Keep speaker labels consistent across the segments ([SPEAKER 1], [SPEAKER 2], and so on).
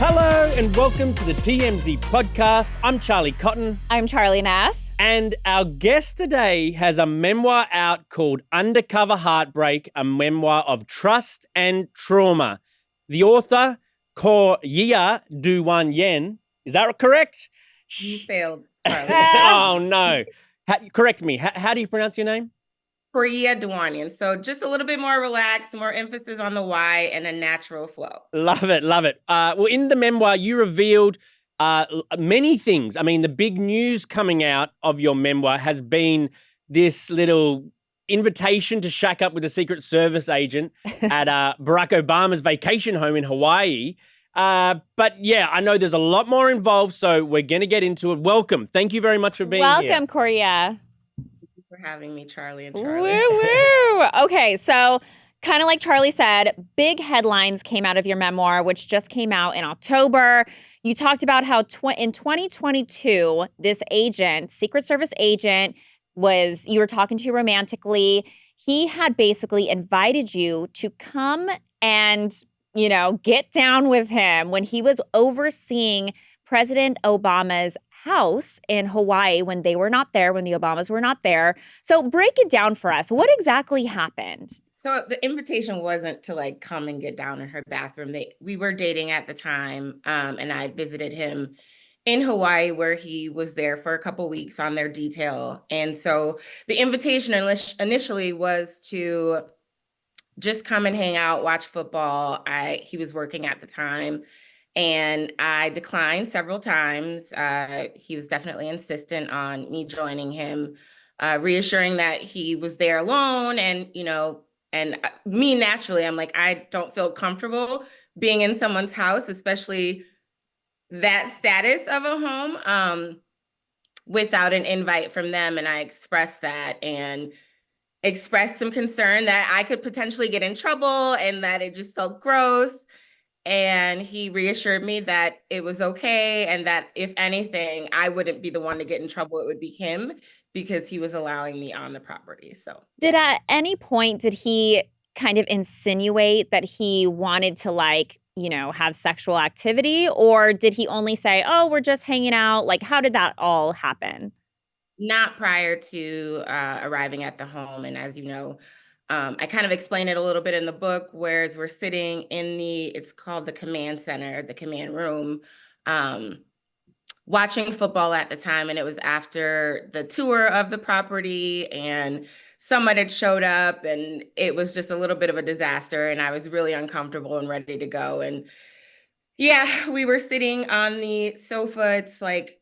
[SPEAKER 1] Hello and welcome to the TMZ podcast. I'm Charlie Cotton.
[SPEAKER 2] I'm Charlie Neff.
[SPEAKER 1] And our guest today has a memoir out called Undercover Heartbreak, a memoir of trust and trauma. The author, Koryeah Dwanyen. Is that correct?
[SPEAKER 3] You failed, Charlie.
[SPEAKER 1] Oh, no. Correct me. How do you pronounce your name?
[SPEAKER 3] Koryeah Dwanyen. So just a little bit more relaxed, more emphasis on the Y and a natural flow.
[SPEAKER 1] Love it, love it. Well, in the memoir, you revealed many things. I mean, the big news coming out of your memoir has been this little invitation to shack up with a Secret Service agent at Barack Obama's vacation home in Hawaii. But yeah, I know there's a lot more involved, so we're going to get into it. Welcome. Thank you very much for being here.
[SPEAKER 2] Welcome, Koryeah.
[SPEAKER 3] For having me, Charlie and Charlie.
[SPEAKER 2] Woo woo. Okay, so kind of like Charlie said, big headlines came out of your memoir, which just came out in October. You talked about how in 2022, this agent, Secret Service agent, you were talking to romantically. He had basically invited you to come and, get down with him when he was overseeing President Obama's house in Hawaii when they were not there, when the Obamas were not there. So break it down for us. What exactly happened?
[SPEAKER 3] So the invitation wasn't to come and get down in her bathroom. We were dating at the time, and I visited him in Hawaii where he was there for a couple weeks on their detail. And so the invitation initially was to just come and hang out, watch football. He was working at the time. And I declined several times. He was definitely insistent on me joining him, reassuring that he was there alone. And, and me naturally, I'm like, I don't feel comfortable being in someone's house, especially that status of a home, without an invite from them. And I expressed that and expressed some concern that I could potentially get in trouble and that it just felt gross. And he reassured me that it was okay and that if anything, I wouldn't be the one to get in trouble. It would be him because he was allowing me on the property. So
[SPEAKER 2] at any point, did he kind of insinuate that he wanted to have sexual activity, or did he only say, oh, we're just hanging out? How did that all happen?
[SPEAKER 3] Not prior to arriving at the home. And as you know, I kind of explain it a little bit in the book, whereas we're sitting in it's called the command center, the command room, watching football at the time. And it was after the tour of the property and someone had showed up and it was just a little bit of a disaster. And I was really uncomfortable and ready to go. And yeah, we were sitting on the sofa. It's like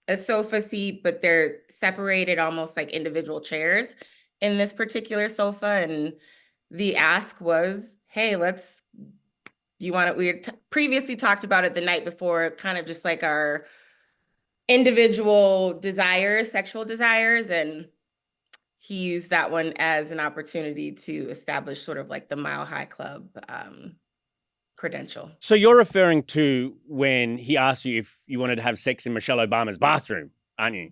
[SPEAKER 3] a sofa seat, but they're separated almost like individual chairs in this particular sofa. And the ask was, hey, we had previously talked about it the night before, kind of just like our individual desires, sexual desires. And he used that one as an opportunity to establish sort of like the Mile High Club credential.
[SPEAKER 1] So you're referring to when he asked you if you wanted to have sex in Michelle Obama's bathroom, aren't you?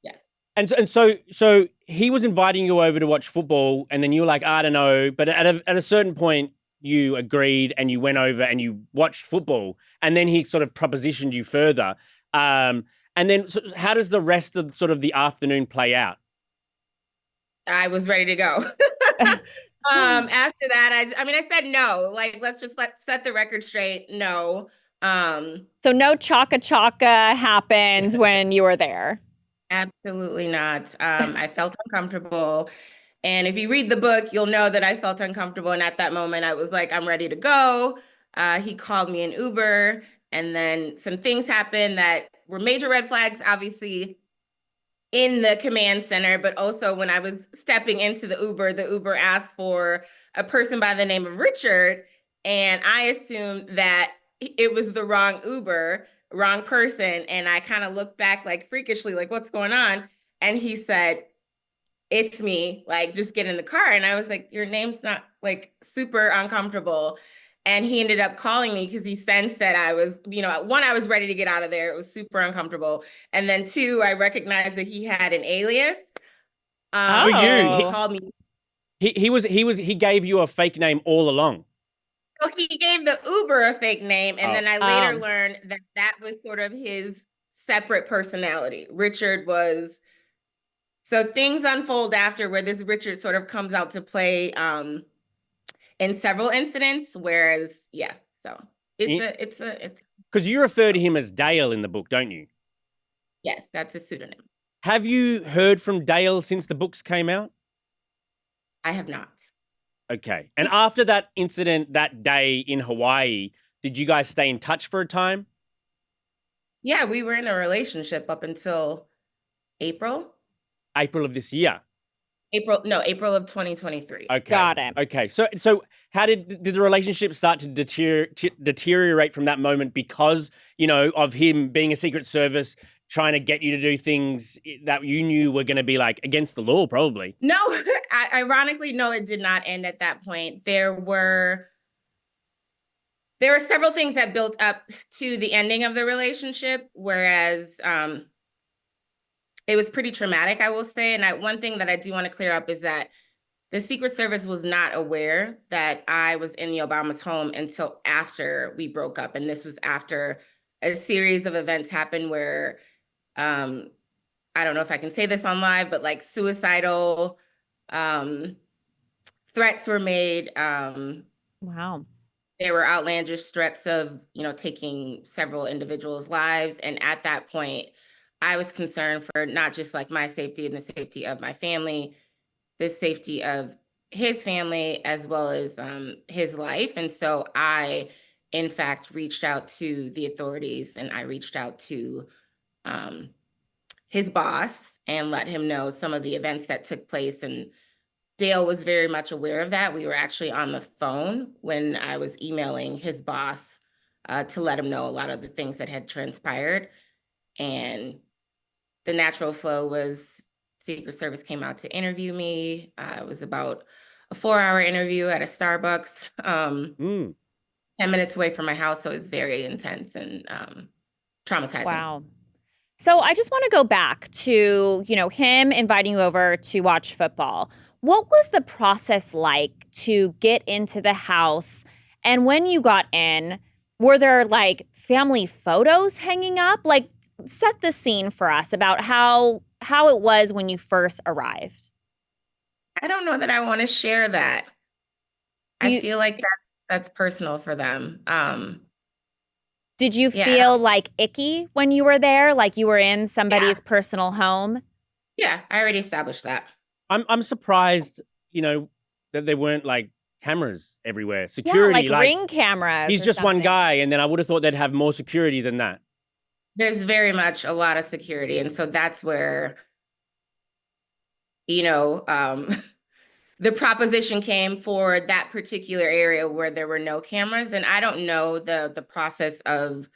[SPEAKER 3] Yes.
[SPEAKER 1] And so he was inviting you over to watch football, and then you were like, I don't know. But at a certain point, you agreed and you went over and you watched football, and then he sort of propositioned you further. And then how does the rest of sort of the afternoon play out?
[SPEAKER 3] I was ready to go. After that, I said no. Let's set the record straight. No.
[SPEAKER 2] So no chaka happened when you were there.
[SPEAKER 3] Absolutely not. I felt uncomfortable. And if you read the book, you'll know that I felt uncomfortable. And at that moment, I was like, I'm ready to go. He called me an Uber. And then some things happened that were major red flags, obviously, in the command center. But also when I was stepping into the Uber asked for a person by the name of Richard. And I assumed that it was the wrong Uber, wrong person. And I kind of looked back freakishly, what's going on? And he said, it's me, just get in the car. And I was like, your name's not super uncomfortable. And he ended up calling me because he sensed that I was, one, I was ready to get out of there. It was super uncomfortable. And then two, I recognized that he had an alias.
[SPEAKER 1] For you,
[SPEAKER 3] he called me.
[SPEAKER 1] He gave you a fake name all along.
[SPEAKER 3] So he gave the Uber a fake name, and then I later
[SPEAKER 2] Oh.
[SPEAKER 3] learned that that was sort of his separate personality. Richard was, so things unfold after where this Richard sort of comes out to play in several incidents, whereas yeah, so it's
[SPEAKER 1] Because you refer to him as Dale in the book, don't you?
[SPEAKER 3] yes, that's a pseudonym.
[SPEAKER 1] Have you heard from Dale since the books came out?
[SPEAKER 3] I have not.
[SPEAKER 1] Okay. And after that incident that day in Hawaii, did you guys stay in touch for a time?
[SPEAKER 3] Yeah, we were in a relationship up until April.
[SPEAKER 1] April of this year.
[SPEAKER 3] April of 2023.
[SPEAKER 1] Okay.
[SPEAKER 2] Got it.
[SPEAKER 1] Okay. So how did the relationship start to deteriorate from that moment because, of him being a Secret Service, trying to get you to do things that you knew were going to be like against the law, probably?
[SPEAKER 3] No, ironically, no, it did not end at that point. There were several things that built up to the ending of the relationship, whereas it was pretty traumatic, I will say. And one thing that I do want to clear up is that the Secret Service was not aware that I was in the Obama's home until after we broke up. And this was after a series of events happened where, I don't know if I can say this on live, but like suicidal threats were made.
[SPEAKER 2] Wow.
[SPEAKER 3] There were outlandish threats of, taking several individuals' lives. And at that point, I was concerned for not just like my safety and the safety of my family, the safety of his family, as well as his life. And so I, in fact, reached out to the authorities and I reached out to his boss and let him know some of the events that took place. And Dale was very much aware of that. We were actually on the phone when I was emailing his boss to let him know a lot of the things that had transpired. And the natural flow was Secret Service came out to interview me. It was about a 4-hour interview at a Starbucks, 10 minutes away from my house. So it's very intense and traumatizing.
[SPEAKER 2] Wow. So I just want to go back to, him inviting you over to watch football. What was the process like to get into the house? And when you got in, were there like family photos hanging up? Like, set the scene for us about how it was when you first arrived.
[SPEAKER 3] I don't know that I want to share that. I feel like that's personal for them.
[SPEAKER 2] Did you feel like icky when you were there? Like you were in somebody's personal home?
[SPEAKER 3] Yeah, I already established that.
[SPEAKER 1] I'm surprised, that there weren't like cameras everywhere. Security,
[SPEAKER 2] like ring cameras.
[SPEAKER 1] He's just one guy, and then I would have thought they'd have more security than that.
[SPEAKER 3] There's very much a lot of security. And so that's where, the proposition came for that particular area where there were no cameras. And I don't know the process of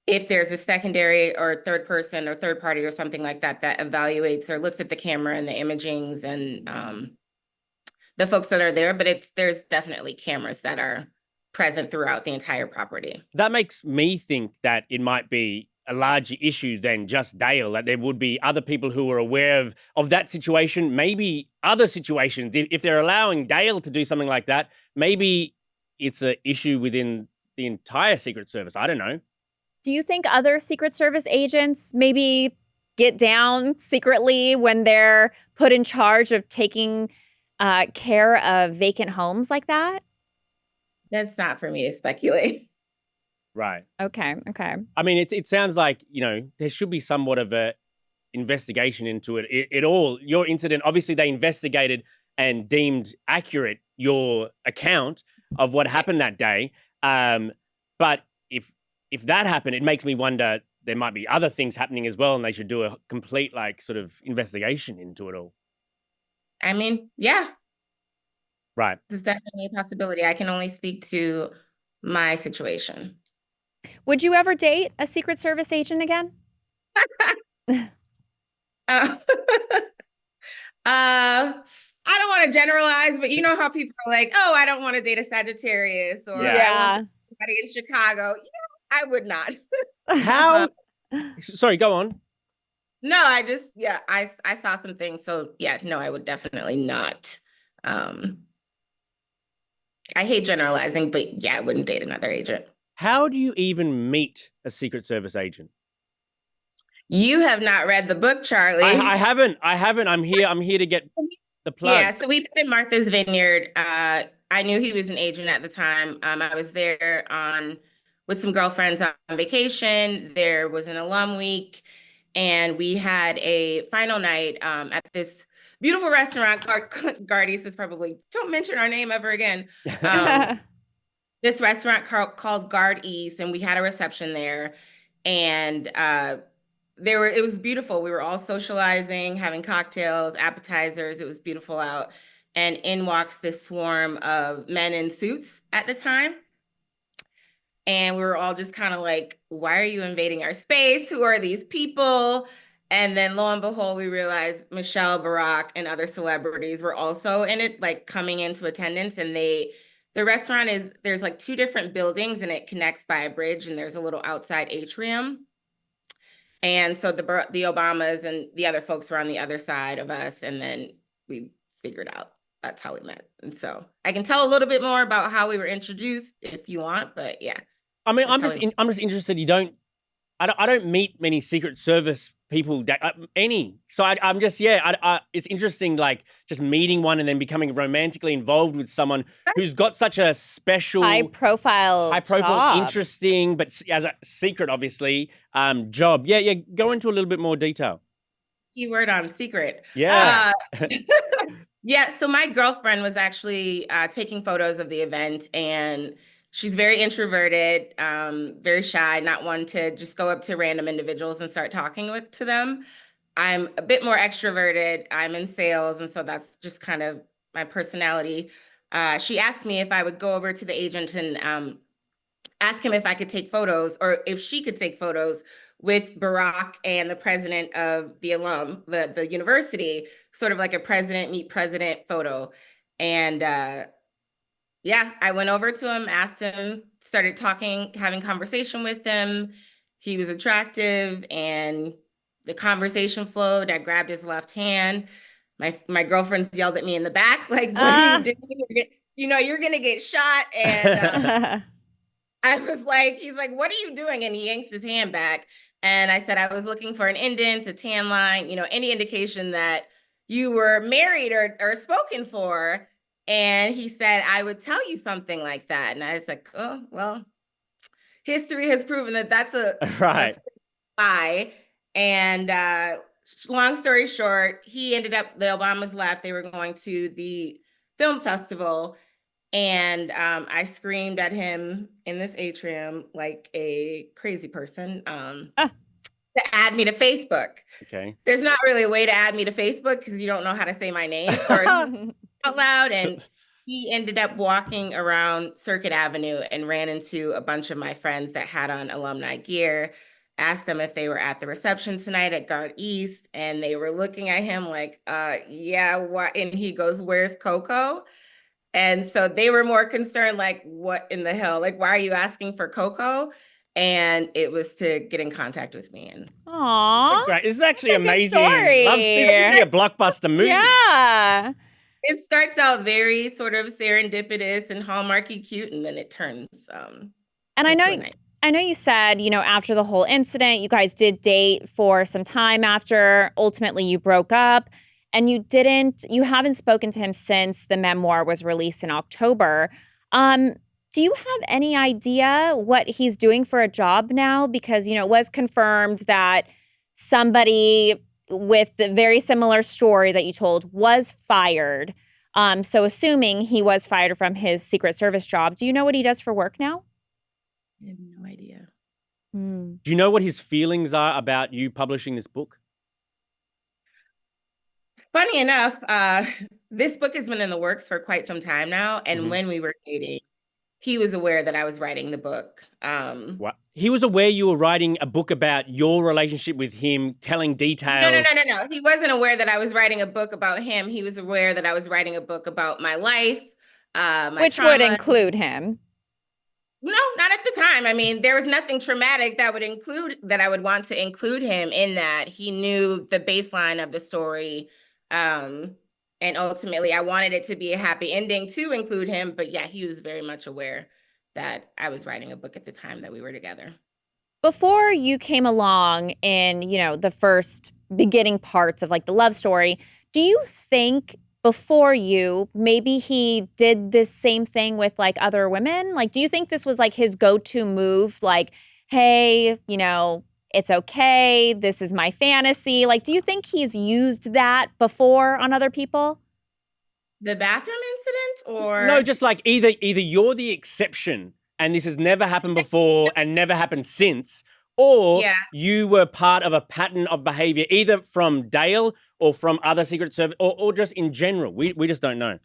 [SPEAKER 3] if there's a secondary or third person or third party or something like that that evaluates or looks at the camera and the imagings and the folks that are there. But there's definitely cameras that are present throughout the entire property.
[SPEAKER 1] That makes me think that it might be a larger issue than just Dale, that there would be other people who are aware of that situation, maybe other situations. If they're allowing Dale to do something like that, maybe it's an issue within the entire Secret Service. I don't know.
[SPEAKER 2] Do you think other Secret Service agents maybe get down secretly when they're put in charge of taking care of vacant homes like that?
[SPEAKER 3] That's not for me to speculate.
[SPEAKER 1] Right.
[SPEAKER 2] Okay.
[SPEAKER 1] I mean, it sounds like, there should be somewhat of a investigation into it all. Your incident, obviously they investigated and deemed accurate your account of what happened that day. But if that happened, it makes me wonder there might be other things happening as well, and they should do a complete sort of investigation into it all.
[SPEAKER 3] I mean, yeah.
[SPEAKER 1] Right.
[SPEAKER 3] This is definitely a possibility. I can only speak to my situation.
[SPEAKER 2] Would you ever date a Secret Service agent again?
[SPEAKER 3] I don't want to generalize, but you know how people are like, oh, I don't want to date a Sagittarius or I want somebody in Chicago. I would not.
[SPEAKER 1] How? Sorry, go on.
[SPEAKER 3] No, I saw some things. So yeah, no, I would definitely not I hate generalizing, but yeah, I wouldn't date another agent.
[SPEAKER 1] How do you even meet a Secret Service agent?
[SPEAKER 3] You have not read the book, Charlie.
[SPEAKER 1] I haven't. I'm here to get the plug.
[SPEAKER 3] Yeah, so we met in Martha's Vineyard. I knew he was an agent at the time. I was there on with some girlfriends on vacation. There was an alum week, and we had a final night at this beautiful restaurant. Gardy's is probably don't mention our name ever again. This restaurant called Guard East, and we had a reception there, and it was beautiful. We were all socializing, having cocktails, appetizers. It was beautiful out. And in walks this swarm of men in suits at the time. And we were all just kind of like, why are you invading our space? Who are these people? And then lo and behold, we realized Michelle, Barack, and other celebrities were also in it, like coming into attendance. And the restaurant there's like two different buildings and it connects by a bridge and there's a little outside atrium. And so the Obamas and the other folks were on the other side of us. And then we figured out that's how we met. And so I can tell a little bit more about how we were introduced if you want, but yeah.
[SPEAKER 1] I mean, I'm just interested. I don't meet many Secret Service people any. So I'm just, it's interesting, like just meeting one and then becoming romantically involved with someone who's got such a special,
[SPEAKER 2] high profile, job.
[SPEAKER 1] Interesting, but as a secret, obviously, job. Yeah. Go into a little bit more detail.
[SPEAKER 3] Keyword on secret.
[SPEAKER 1] Yeah.
[SPEAKER 3] Yeah. So my girlfriend was actually taking photos of the event, and she's very introverted, very shy, not one to just go up to random individuals and start talking to them. I'm a bit more extroverted. I'm in sales, and so that's just kind of my personality. She asked me if I would go over to the agent and ask him if I could take photos or if she could take photos with Barack and the president of the the university, sort of like a president meet president photo. And yeah, I went over to him, asked him, started talking, having conversation with him. He was attractive and the conversation flowed. I grabbed his left hand. My girlfriends yelled at me in the back, like, what are you doing? You're going to get shot. And I was like, he's like, what are you doing? And he yanks his hand back. And I said, I was looking for an indent, a tan line, any indication that you were married or spoken for. And he said, I would tell you something like that. And I was like, oh, well, history has proven that that's a lie. And long story short, he ended up, the Obamas left. They were going to the film festival. And I screamed at him in this atrium like a crazy person to add me to Facebook.
[SPEAKER 1] Okay.
[SPEAKER 3] There's not really a way to add me to Facebook because you don't know how to say my name or out loud. And he ended up walking around Circuit Avenue and ran into a bunch of my friends that had on alumni gear, asked them if they were at the reception tonight at Guard East. And they were looking at him like, yeah, what? And he goes, where's Coco? And so they were more concerned, like, what in the hell? Like, why are you asking for Coco? And it was to get in contact with me. And
[SPEAKER 2] aww,
[SPEAKER 1] great. This is actually amazing.
[SPEAKER 2] Story.
[SPEAKER 1] This should be a blockbuster movie.
[SPEAKER 2] Yeah.
[SPEAKER 3] It starts out very sort of serendipitous and hallmarky cute, and then it turns.
[SPEAKER 2] And I know you said, after the whole incident, you guys did date for some time after. Ultimately, you broke up. And you haven't spoken to him since the memoir was released in October. Do you have any idea what he's doing for a job now? Because, it was confirmed that somebody with the very similar story that you told was fired. So assuming he was fired from his Secret Service job, do you know what he does for work now?
[SPEAKER 3] I have no idea.
[SPEAKER 1] Do you know what his feelings are about you publishing this book?
[SPEAKER 3] Funny enough, this book has been in the works for quite some time now. And when we were dating, he was aware that I was writing the book.
[SPEAKER 1] What? He was aware you were writing a book about your relationship with him, telling details.
[SPEAKER 3] No. He wasn't aware that I was writing a book about him. He was aware that I was writing a book about my life,
[SPEAKER 2] which
[SPEAKER 3] trauma.
[SPEAKER 2] Would include him.
[SPEAKER 3] No, not at the time. I mean, there was nothing traumatic that I would want to include him in that. He knew the baseline of the story. And And ultimately, I wanted it to be a happy ending to include him. But yeah, he was very much aware that I was writing a book at the time that we were together.
[SPEAKER 2] Before you came along in, the first beginning parts of like the love story, do you think before you, maybe he did this same thing with like other women? Like, do you think this was like his go-to move? Like, hey, it's okay. This is my fantasy. Like, do you think he's used that before on other people?
[SPEAKER 3] The bathroom incident,
[SPEAKER 1] No,
[SPEAKER 3] or
[SPEAKER 1] just like either you're the exception and this has never happened before and never happened since, or
[SPEAKER 3] yeah,
[SPEAKER 1] you were part of a pattern of behavior, either from Dale or from other Secret Service or just in general. We just don't know.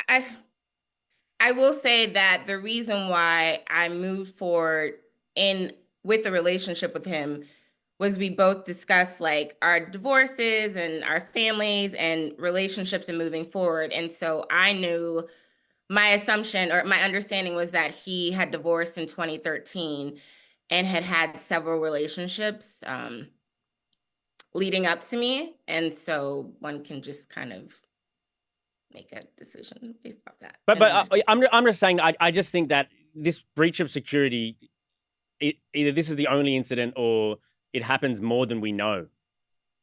[SPEAKER 3] I I will say that the reason why I moved forward in with the relationship with him was we both discussed like our divorces and our families and relationships and moving forward. And so I knew my assumption or my understanding was that he had divorced in 2013 and had had several relationships leading up to me. And so one can just kind of make a decision based off that
[SPEAKER 1] But
[SPEAKER 3] and understand.
[SPEAKER 1] I'm just saying I just think that this breach of security, either this is the only incident or it happens more than we know.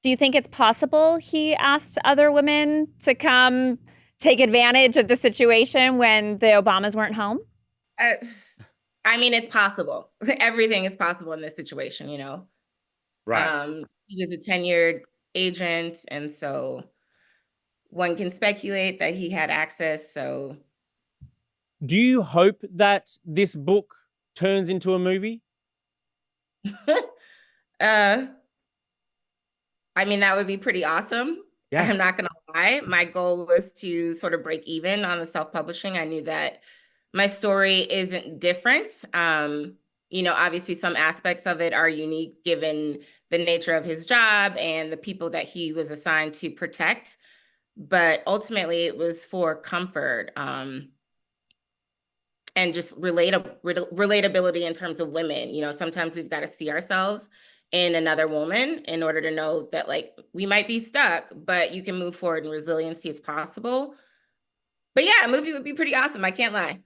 [SPEAKER 2] Do you think it's possible he asked other women to come take advantage of the situation when the Obamas weren't home?
[SPEAKER 3] Uh, I mean, it's possible. Everything is possible in this situation, you know.
[SPEAKER 1] Right.
[SPEAKER 3] He was a tenured agent, and so one can speculate that he had access. So,
[SPEAKER 1] Do you hope that this book turns into a movie?
[SPEAKER 3] uh, I mean, that would be pretty awesome.
[SPEAKER 1] Yeah.
[SPEAKER 3] I'm not gonna lie. My goal was to sort of break even on the self-publishing. I knew that my story isn't different. Obviously some aspects of it are unique given the nature of his job and the people that he was assigned to protect. But ultimately it was for comfort. And just relatability in terms of women. Sometimes we've got to see ourselves in another woman in order to know that like we might be stuck, but you can move forward and resiliency is possible. But yeah, a movie would be pretty awesome. I can't lie.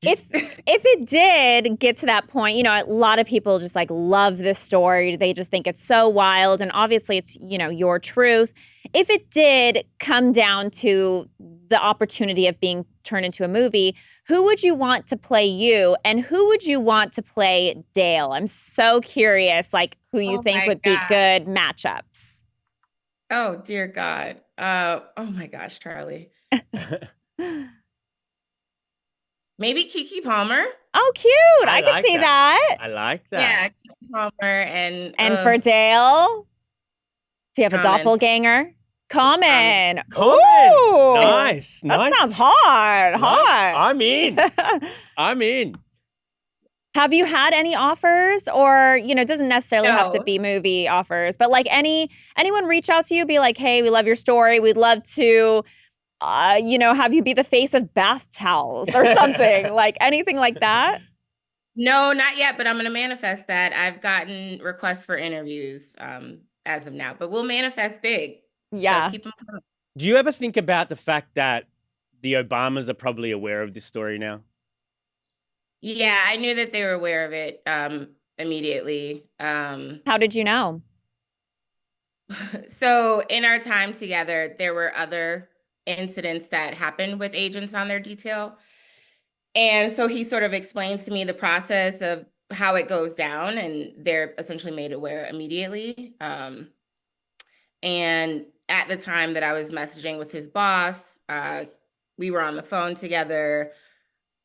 [SPEAKER 2] If it did get to that point, a lot of people just like love this story. They just think it's so wild, and obviously it's your truth. If it did come down to the opportunity of being turned into a movie, who would you want to play you, and who would you want to play Dale? I'm so curious, like who you
[SPEAKER 3] Oh
[SPEAKER 2] think
[SPEAKER 3] my
[SPEAKER 2] would be
[SPEAKER 3] God.
[SPEAKER 2] good matchups.
[SPEAKER 3] Oh dear God. Oh my gosh, Charlie. Maybe Keke Palmer.
[SPEAKER 2] Oh, cute! I could
[SPEAKER 1] like
[SPEAKER 2] see that.
[SPEAKER 1] I like that.
[SPEAKER 3] Yeah, Keke Palmer and
[SPEAKER 2] And for Dale, do you have a
[SPEAKER 3] Common.
[SPEAKER 2] doppelganger? Common.
[SPEAKER 1] Common.
[SPEAKER 2] Ooh,
[SPEAKER 1] Nice.
[SPEAKER 2] that sounds hard.
[SPEAKER 1] Nice.
[SPEAKER 2] Hard.
[SPEAKER 1] I'm in. I'm in.
[SPEAKER 2] Have you had any offers, or it doesn't necessarily have to
[SPEAKER 3] No.
[SPEAKER 2] be movie offers, but like anyone reach out to you, be like, hey, we love your story, we'd love to have you be the face of bath towels or something, like anything like that?
[SPEAKER 3] No, not yet, but I'm going to manifest that. I've gotten requests for interviews as of now, but we'll manifest big.
[SPEAKER 2] Yeah.
[SPEAKER 3] So keep them coming.
[SPEAKER 1] Do you ever think about the fact that the Obamas are probably aware of this story now?
[SPEAKER 3] Yeah, I knew that they were aware of it immediately.
[SPEAKER 2] How did you know?
[SPEAKER 3] So in our time together, there were other incidents that happened with agents on their detail. And so he sort of explained to me the process of how it goes down, and they're essentially made aware immediately. And at the time that I was messaging with his boss, we were on the phone together.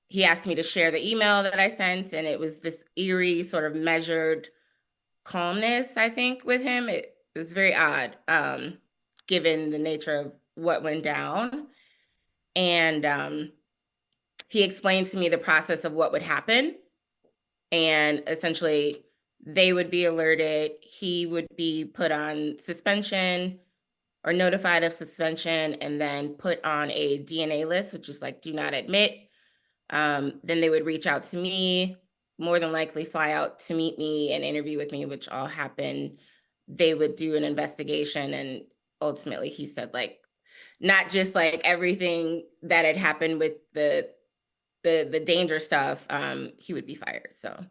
[SPEAKER 3] He asked me to share the email that I sent, and it was this eerie, sort of measured calmness, I think, with him. It was very odd, given the nature of what went down. And he explained to me the process of what would happen. And essentially, they would be alerted. He would be put on suspension or notified of suspension and then put on a DNA list, which is like do not admit. Then they would reach out to me, more than likely fly out to meet me and interview with me, which all happened. They would do an investigation, and ultimately he said, like, not just like everything that had happened with the danger stuff, he would be fired. So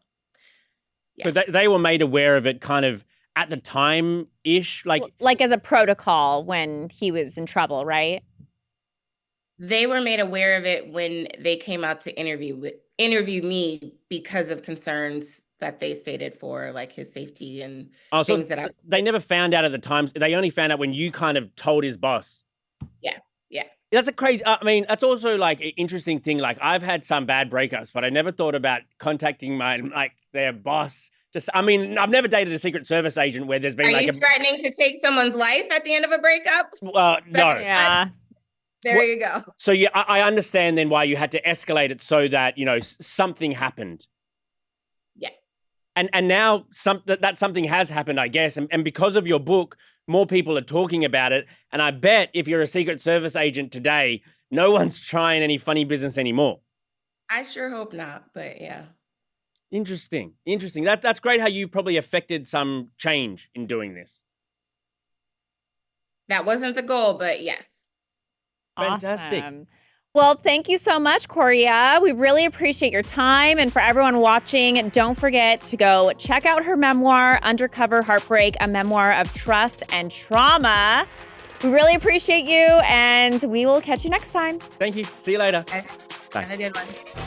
[SPEAKER 1] So they were made aware of it kind of at the time-ish?
[SPEAKER 2] Like as a protocol when he was in trouble, right?
[SPEAKER 3] they were made aware of it when they came out to interview me because of concerns that they stated for like his safety and things that
[SPEAKER 1] they never found out at the time. They only found out when you kind of told his boss.
[SPEAKER 3] Yeah.
[SPEAKER 1] That's a crazy, I mean, that's also like an interesting thing. Like I've had some bad breakups, but I never thought about contacting their boss. I mean, I've never dated a Secret Service agent where there's been
[SPEAKER 3] Are you threatening to take someone's life at the end of a breakup?
[SPEAKER 1] Well, no.
[SPEAKER 2] Yeah.
[SPEAKER 3] There you go.
[SPEAKER 1] So yeah, I understand then why you had to escalate it so that, something happened.
[SPEAKER 3] Yeah.
[SPEAKER 1] And now that something has happened, I guess. And because of your book, more people are talking about it. And I bet if you're a Secret Service agent today, no one's trying any funny business anymore.
[SPEAKER 3] I sure hope not, but yeah.
[SPEAKER 1] Interesting. That's great how you probably affected some change in doing this.
[SPEAKER 3] That wasn't the goal, but yes.
[SPEAKER 1] Fantastic.
[SPEAKER 2] Awesome. Well, thank you so much, Koryeah. We really appreciate your time. And for everyone watching, don't forget to go check out her memoir, Undercover Heartbreak, a memoir of trust and trauma. We really appreciate you, and we will catch you next time.
[SPEAKER 1] Thank you. See you later.
[SPEAKER 3] Okay.
[SPEAKER 1] Bye.
[SPEAKER 3] Have a good one.